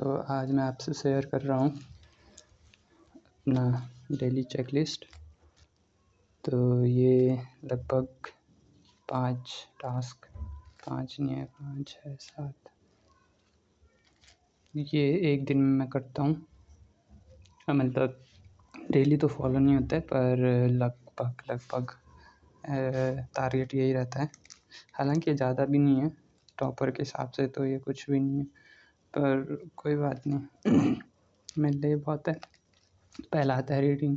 तो आज मैं आपसे शेयर कर रहा हूँ अपना डेली चेकलिस्ट। तो ये लगभग 5 टास्क, 5 नहीं है, 5 है 7, ये एक दिन में मैं करता हूँ। मतलब डेली तो फॉलो नहीं होता है, पर लगभग टारगेट यही रहता है। हालांकि ज़्यादा भी नहीं है, टॉपर के हिसाब से तो ये कुछ भी नहीं है, पर कोई बात नहीं। मेरे लिए बहुत है। पहला आता है रीडिंग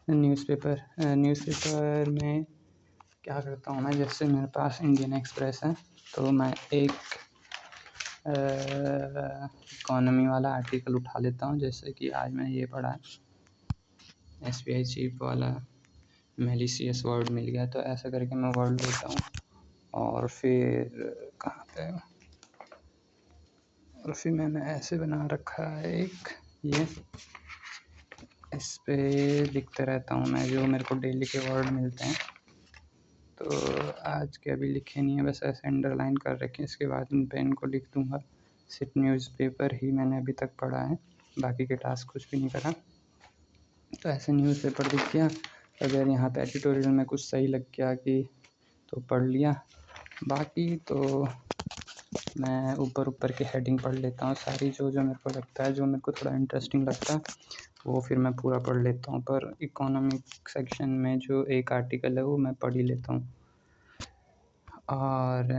न्यूज़पेपर में क्या करता हूँ मैं, जैसे मेरे पास इंडियन एक्सप्रेस है तो मैं एक इकोनॉमी वाला आर्टिकल उठा लेता हूँ। जैसे कि आज मैं ये पढ़ा, SBI चीफ वाला मेलिशियस वर्ड मिल गया, तो ऐसा करके मैं वर्ड लेता हूँ। और फिर कहाँ पे, और फिर मैंने ऐसे बना रखा है एक, ये इस पे लिखते रहता हूँ मैं जो मेरे को डेली के वर्ड मिलते हैं। तो आज के अभी लिखे नहीं है, बस ऐसे अंडरलाइन कर रखे हैं, इसके बाद इन पे इनको लिख दूँगा। सिर्फ न्यूज़पेपर ही मैंने अभी तक पढ़ा है, बाकी के टास्क कुछ भी नहीं करा। तो ऐसे न्यूज़पेपर दिख गया, अगर यहाँ पे एडिटोरियल में कुछ सही लग गया कि तो पढ़ लिया, बाकी तो मैं ऊपर के हेडिंग पढ़ लेता हूँ सारी, जो मेरे को लगता है, जो मेरे को थोड़ा इंटरेस्टिंग लगता है वो फिर मैं पूरा पढ़ लेता हूँ। पर इकोनॉमिक सेक्शन में जो एक आर्टिकल है वो मैं पढ़ ही लेता हूँ। और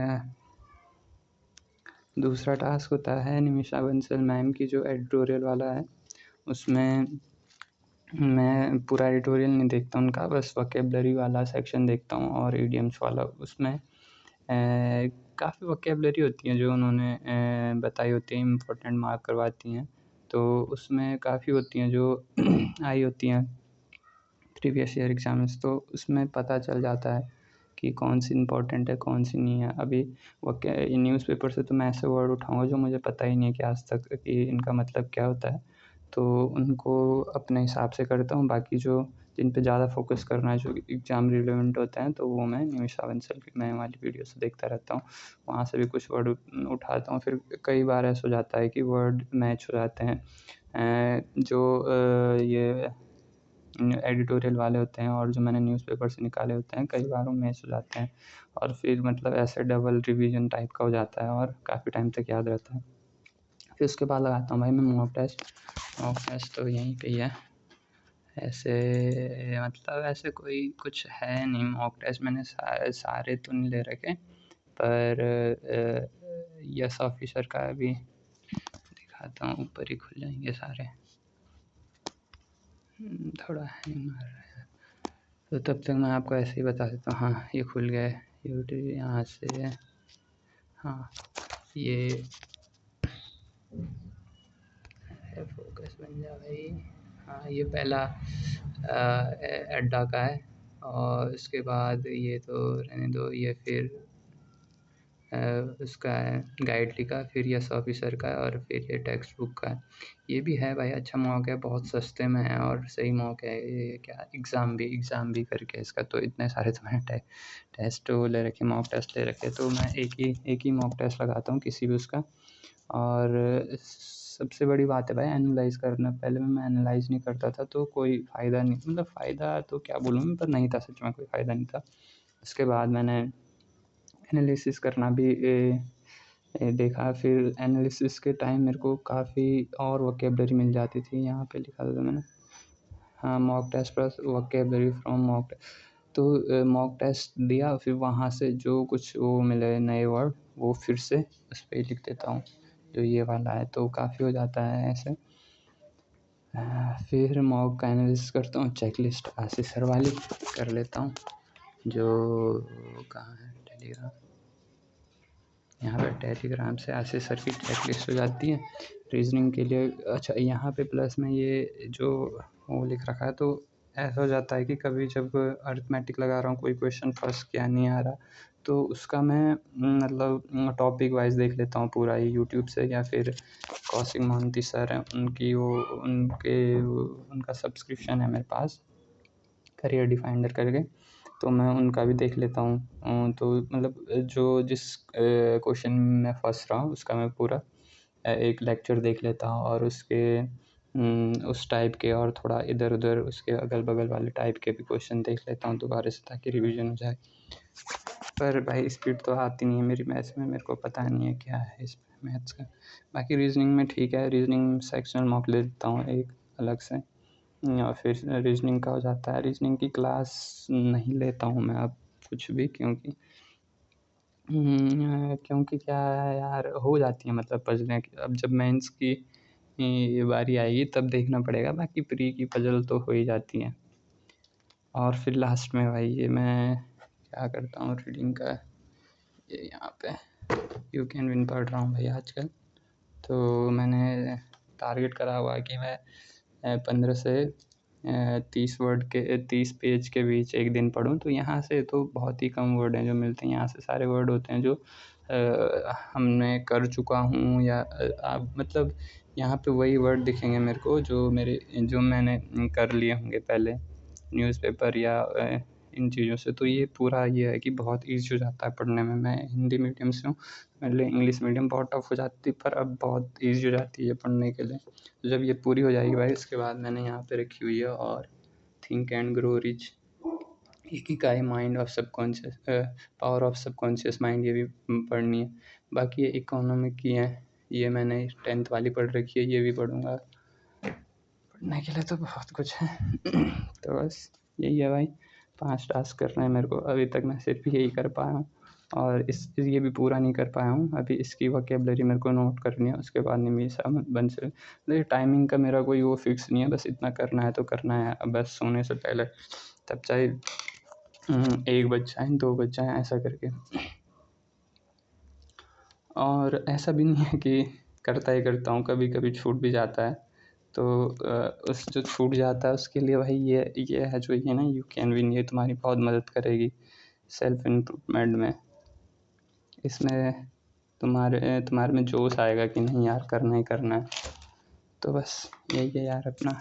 दूसरा टास्क होता है निमिषा बंसल मैम की जो एडिटोरियल वाला है, उसमें मैं पूरा एडिटोरियल नहीं देखता उनका, बस वोकेबलरी वाला सेक्शन देखता हूँ और इडियम्स वाला। उसमें काफ़ी वोकेबलरी होती हैं जो उन्होंने बताई होती हैं, इम्पोर्टेंट मार्क करवाती हैं, तो उसमें काफ़ी होती हैं जो आई होती हैं प्रीवियस ईयर एग्जाम्स, तो उसमें पता चल जाता है कि कौन सी इम्पोर्टेंट है कौन सी नहीं है। अभी न्यूज़पेपर से तो मैं ऐसे वर्ड उठाऊँगा जो मुझे पता ही नहीं है कि आज तक कि इनका मतलब क्या होता है, तो उनको अपने हिसाब से करता हूँ। बाकी जो जिन पे ज़्यादा फोकस करना है, जो एग्ज़ाम रिलेवेंट होते हैं, तो वो मैं निमिषा बंसल की मैं वाली वीडियो से देखता रहता हूँ। वहाँ से भी कुछ वर्ड उठाता हूँ। फिर कई बार ऐसा हो जाता है कि वर्ड मैच हो जाते हैं, जो ये एडिटोरियल वाले होते हैं और जो मैंने न्यूज़पेपर से निकाले होते हैं, कई बार वो मैच हो जाते हैं, और फिर मतलब ऐसे डबल रिवीजन टाइप का हो जाता है और काफ़ी टाइम तक याद रहता है। फिर उसके बाद लगाता हूँ भाई मैं मॉक टेस्ट तो यहीं पे ही है। ऐसे मतलब ऐसे कोई कुछ है नहीं, मॉक टेस्ट मैंने सारे तो नहीं ले रखे, पर यस ऑफिसर का भी दिखाता हूँ, ऊपर ही खुल जाएंगे सारे। थोड़ा हैंग मार रहा है, तो तब तक मैं आपको ऐसे ही बता देता हूँ। हाँ, ये खुल गए यूट्यूब यहाँ से। हाँ, ये फोकस बन जा भाई। हाँ, ये पहला अड्डा का है, और उसके बाद ये तो रहने दो, ये फिर उसका है गाइडली का, फिर यस ऑफिसर का, और फिर ये टेक्स्ट बुक का। ये भी है भाई, अच्छा मॉक है, बहुत सस्ते में है और सही मॉक है। ये क्या एग्ज़ाम भी करके इसका, तो इतने सारे तो मैंने टेस्ट वो ले रखे, मॉक टेस्ट ले रखे, तो मैं एक ही मॉक टेस्ट लगाता हूँ किसी भी उसका। और सबसे बड़ी बात है भाई एनालाइज़ करना। पहले मैं एनालाइज़ नहीं करता था तो कोई फ़ायदा नहीं, मतलब फ़ायदा तो क्या बोलूँ मैं, पर नहीं था, सच में कोई फ़ायदा नहीं था। उसके बाद मैंने एनालिसिस करना भी देखा, फिर एनालिसिस के टाइम मेरे को काफ़ी और वोकेबलरी मिल जाती थी। यहाँ पे लिखा था मैंने, हाँ, mock test plus vocabulary from mock test. तो मॉक टेस्ट दिया, फिर वहाँ से जो कुछ वो मिले नए वर्ड, वो फिर से उस पर लिख देता हूँ जो ये वाला है, तो काफ़ी हो जाता है ऐसे। फिर मॉक का एनालिसिस करता हूँ, चेकलिस्ट आशीष सर वाली कर लेता हूँ, जो कहाँ है टेलीग्राम, यहाँ पे टेलीग्राम से आशीष सर की चेकलिस्ट हो जाती है रीजनिंग के लिए। अच्छा, यहाँ पे प्लस में ये जो वो लिख रखा है, तो ऐसा हो जाता है कि कभी जब अरिथमेटिक लगा रहा हूँ, कोई क्वेश्चन फर्स्ट क्या नहीं आ रहा, तो उसका मैं मतलब टॉपिक वाइज देख लेता हूँ पूरा ही यूट्यूब से, या फिर कौशिक मोहंती सर हैं उनकी वो उनका सब्सक्रिप्शन है मेरे पास, करियर डिफाइंडर करके, तो मैं उनका भी देख लेता हूँ। तो मतलब जो जिस क्वेश्चन में फंस रहा हूँ उसका मैं पूरा एक लेक्चर देख लेता हूँ और उसके उस टाइप के और थोड़ा इधर उधर उसके अगल बगल वाले टाइप के भी क्वेश्चन देख लेता हूँ दोबारा से, ताकि रिवीजन हो जाए। पर भाई स्पीड तो आती नहीं है मेरी मैथ्स में, मेरे को पता नहीं है क्या है इस मैथ्स का। बाकी रीजनिंग में ठीक है, रीजनिंग सेक्शनल मॉक ले लेता हूँ एक अलग से, या फिर रीजनिंग का हो जाता है। रीजनिंग की क्लास नहीं लेता हूँ मैं अब कुछ भी, क्योंकि क्या है यार, हो जाती है मतलब पजलें। अब जब मेंस की ये बारी आएगी तब देखना पड़ेगा, बाकी प्री की पजल तो हो ही जाती हैं। और फिर लास्ट में भाई ये मैं क्या करता हूँ रीडिंग का, ये यहाँ पे यू कैन विन पढ़ रहा हूँ भाई आजकल। तो मैंने टारगेट करा हुआ है कि मैं 15 से 30 पेज के बीच एक दिन पढूँ। तो यहाँ से तो बहुत ही कम वर्ड हैं जो मिलते हैं, यहाँ से सारे वर्ड होते हैं जो हमने कर चुका हूँ, या आप मतलब यहाँ पे वही वर्ड दिखेंगे मेरे को जो मैंने कर लिए होंगे पहले न्यूज़पेपर या इन चीज़ों से। तो ये पूरा ये है कि बहुत ईज़ी हो जाता है पढ़ने में। मैं हिंदी मीडियम से हूँ, मेरे लिए इंग्लिश मीडियम बहुत टफ हो जाती है, पर अब बहुत ईज़ी हो जाती है पढ़ने के लिए। तो जब ये पूरी हो जाएगी भाई, उसके बाद मैंने यहाँ पे रखी हुई है और think and grow rich, Ikigai mind of subconscious, power of subconscious mind, ये भी पढ़नी है। बाकी ये इकोनॉमिक की है, ये मैंने 10th वाली पढ़ रखी है, ये भी पढ़ूँगा। पढ़ने के लिए तो बहुत कुछ है। तो बस यही है भाई, 5 टास्क करने हैं मेरे को। अभी तक मैं सिर्फ यही कर पाया हूँ, और ये भी पूरा नहीं कर पाया हूँ। अभी इसकी वोकैबुलरी मेरे को नोट करनी है, उसके बाद निमिषा बंसल। देखिए टाइमिंग का मेरा कोई वो फिक्स नहीं है, बस इतना करना है तो करना है। अब बस सोने से पहले, तब चाहे 1 बज जाए 2 बज जाए, ऐसा करके। और ऐसा भी नहीं है कि करता ही करता हूँ, कभी कभी छूट भी जाता है। तो उस जो छूट जाता है उसके लिए भाई ये है जो ये ना यू कैन विन, ये तुम्हारी बहुत मदद करेगी सेल्फ इम्प्रूवमेंट में। इसमें तुम्हारे में जोश आएगा कि नहीं यार, करना ही करना है। तो बस यही है यार अपना।